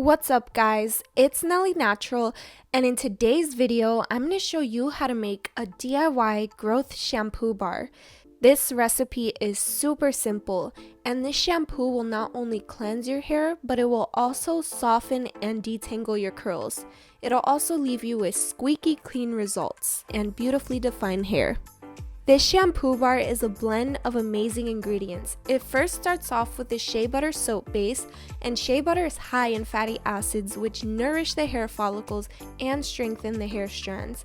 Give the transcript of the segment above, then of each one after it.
What's up guys, it's Nelly Natural, and in today's video I'm going to show you how to make a DIY growth shampoo bar. This recipe is super simple, and this shampoo will not only cleanse your hair, but it will also soften and detangle your curls. It'll also leave you with squeaky clean results and beautifully defined hair. This shampoo bar is a blend of amazing ingredients. It first starts off with the shea butter soap base, and shea butter is high in fatty acids which nourish the hair follicles and strengthen the hair strands.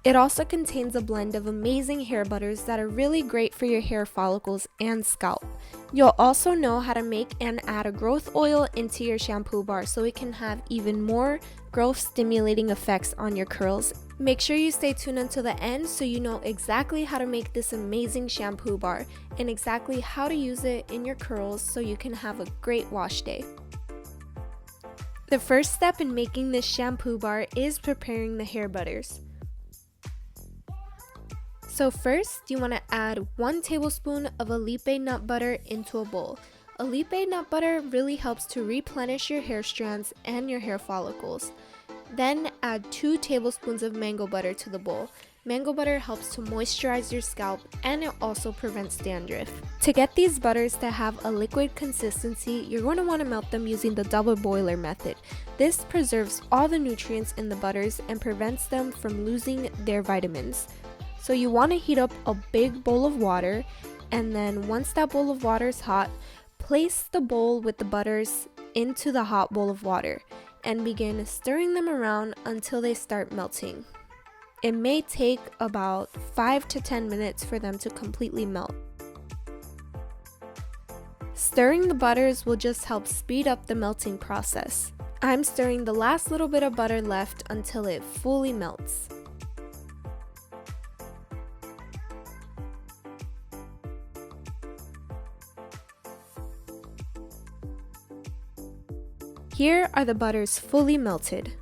It also contains a blend of amazing hair butters that are really great for your hair follicles and scalp. You'll also know how to make and add a growth oil into your shampoo bar so it can have even more growth stimulating effects on your curls. Make sure you stay tuned until the end so you know exactly how to make this amazing shampoo bar and exactly how to use it in your curls so you can have a great wash day. The first step in making this shampoo bar is preparing the hair butters. So first, you want to add 1 tablespoon of illipe nut butter into a bowl. Illipe nut butter really helps to replenish your hair strands and your hair follicles. Then add 2 tablespoons of mango butter to the bowl. Mango butter helps to moisturize your scalp and it also prevents dandruff. To get these butters to have a liquid consistency, you're going to want to melt them using the double boiler method. This preserves all the nutrients in the butters and prevents them from losing their vitamins. So you want to heat up a big bowl of water, and then once that bowl of water is hot, place the bowl with the butters into the hot bowl of water and begin stirring them around until they start melting. It may take about 5 to 10 minutes for them to completely melt. Stirring the butters will just help speed up the melting process. I'm stirring the last little bit of butter left until it fully melts. Here are the butters fully melted.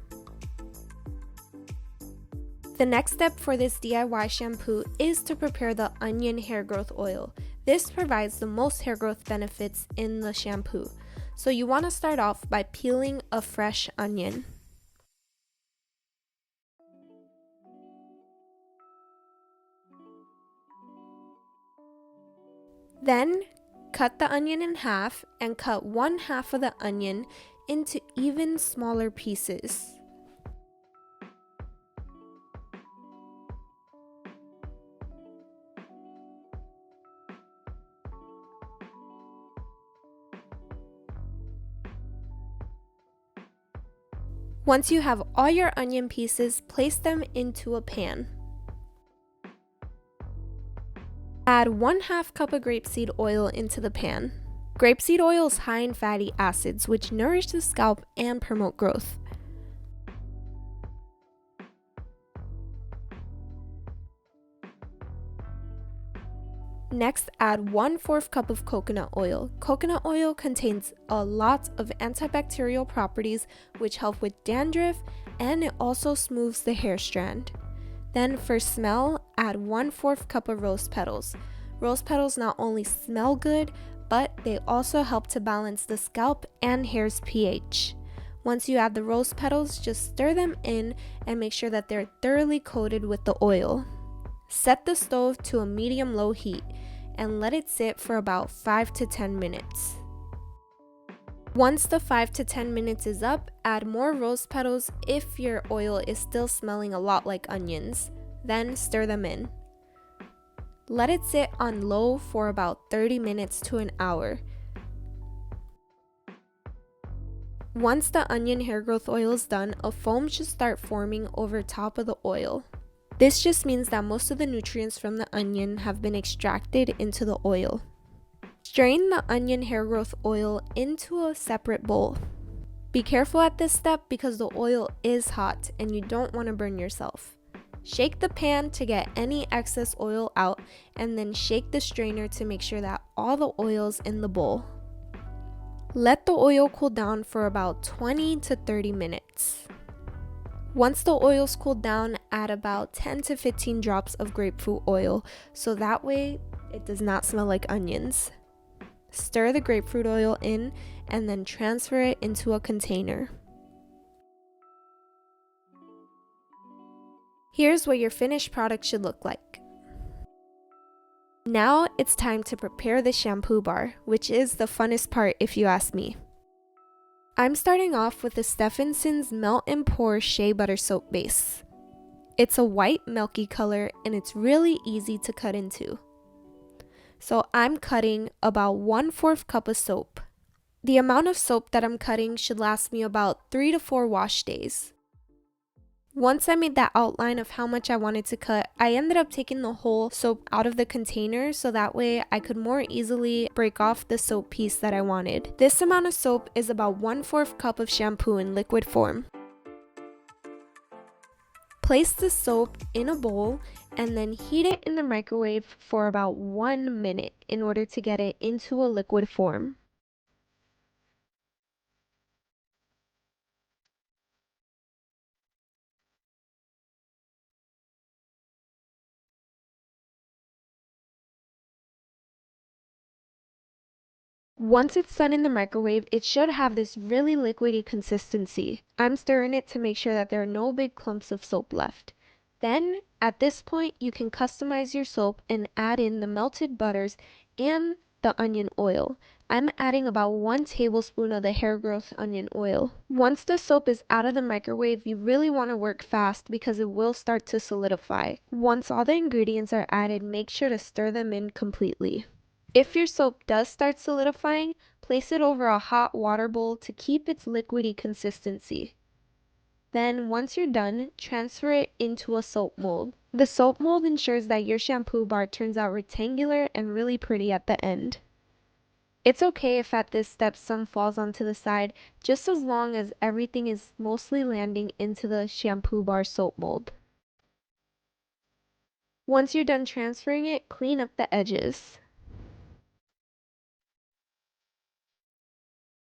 The next step for this DIY shampoo is to prepare the onion hair growth oil. This provides the most hair growth benefits in the shampoo. So you want to start off by peeling a fresh onion. Then cut the onion in half and cut 1/2 of the onion into even smaller pieces. Once you have all your onion pieces, place them into a pan. Add 1/2 cup of grapeseed oil into the pan. Grapeseed oil is high in fatty acids which nourish the scalp and promote growth. Next, add 1/4 cup of coconut oil. Coconut oil contains a lot of antibacterial properties which help with dandruff, and it also smooths the hair strand. Then for smell, add 1/4 cup of rose petals. Rose petals not only smell good, but they also help to balance the scalp and hair's pH. Once you add the rose petals, just stir them in and make sure that they're thoroughly coated with the oil. Set the stove to a medium-low heat and let it sit for about 5 to 10 minutes. Once the 5 to 10 minutes is up, add more rose petals if your oil is still smelling a lot like onions. Then stir them in. Let it sit on low for about 30 minutes to an hour. Once the onion hair growth oil is done, a foam should start forming over top of the oil. This just means that most of the nutrients from the onion have been extracted into the oil. Strain the onion hair growth oil into a separate bowl. Be careful at this step because the oil is hot and you don't want to burn yourself. Shake the pan to get any excess oil out, and then shake the strainer to make sure that all the oil's in the bowl. Let the oil cool down for about 20 to 30 minutes. Once the oil's cooled down, add about 10 to 15 drops of grapefruit oil so that way it does not smell like onions. Stir the grapefruit oil in and then transfer it into a container. Here's what your finished product should look like. Now it's time to prepare the shampoo bar, which is the funnest part if you ask me. I'm starting off with the Stephenson's Melt and Pour Shea Butter Soap Base. It's a white milky color and it's really easy to cut into. So I'm cutting about 1/4 cup of soap. The amount of soap that I'm cutting should last me about 3 to 4 wash days. Once I made that outline of how much I wanted to cut, I ended up taking the whole soap out of the container so that way I could more easily break off the soap piece that I wanted. This amount of soap is about 1/4 cup of shampoo in liquid form. Place the soap in a bowl and then heat it in the microwave for about 1 minute in order to get it into a liquid form. Once it's done in the microwave, it should have this really liquidy consistency. I'm stirring it to make sure that there are no big clumps of soap left. Then, at this point, you can customize your soap and add in the melted butters and the onion oil. I'm adding about 1 tablespoon of the hair growth onion oil. Once the soap is out of the microwave, you really want to work fast because it will start to solidify. Once all the ingredients are added, make sure to stir them in completely. If your soap does start solidifying, place it over a hot water bowl to keep its liquidy consistency. Then, once you're done, transfer it into a soap mold. The soap mold ensures that your shampoo bar turns out rectangular and really pretty at the end. It's okay if at this step some falls onto the side, just as long as everything is mostly landing into the shampoo bar soap mold. Once you're done transferring it, clean up the edges.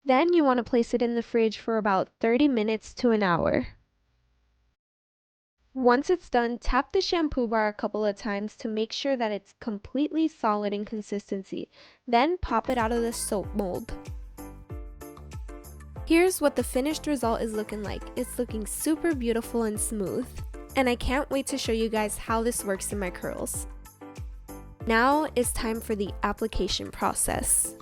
Then you want to place it in the fridge for about 30 minutes to an hour. Once it's done, tap the shampoo bar a couple of times to make sure that it's completely solid in consistency. Then pop it out of the soap mold. Here's what the finished result is looking like. It's looking super beautiful and smooth. And I can't wait to show you guys how this works in my curls. Now it's time for the application process.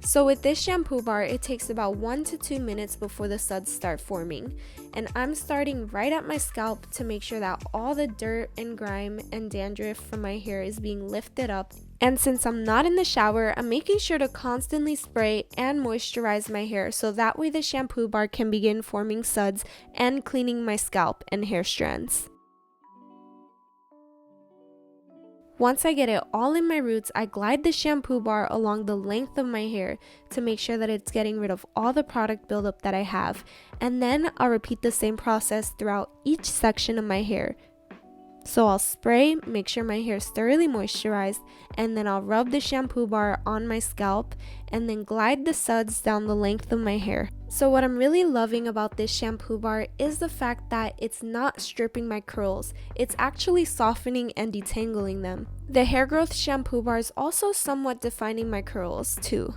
So with this shampoo bar, it takes about 1 to 2 minutes before the suds start forming. And I'm starting right at my scalp to make sure that all the dirt and grime and dandruff from my hair is being lifted up. And since I'm not in the shower, I'm making sure to constantly spray and moisturize my hair so that way the shampoo bar can begin forming suds and cleaning my scalp and hair strands. Once I get it all in my roots, I glide the shampoo bar along the length of my hair to make sure that it's getting rid of all the product buildup that I have. And then I'll repeat the same process throughout each section of my hair. So I'll spray, make sure my hair is thoroughly moisturized, and then I'll rub the shampoo bar on my scalp and then glide the suds down the length of my hair. So what I'm really loving about this shampoo bar is the fact that it's not stripping my curls. It's actually softening and detangling them. The hair growth shampoo bar is also somewhat defining my curls too.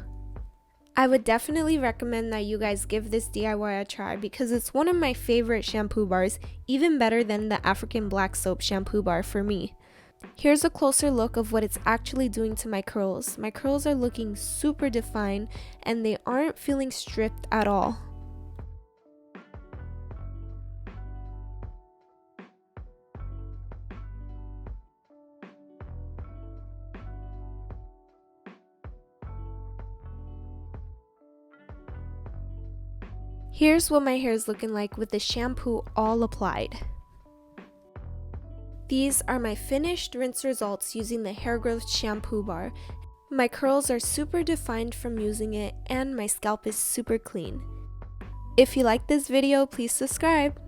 I would definitely recommend that you guys give this DIY a try because it's one of my favorite shampoo bars, even better than the African Black Soap shampoo bar for me. Here's a closer look of what it's actually doing to my curls. My curls are looking super defined and they aren't feeling stripped at all. Here's what my hair is looking like with the shampoo all applied. These are my finished rinse results using the hair growth shampoo bar. My curls are super defined from using it and my scalp is super clean. If you like this video, please subscribe.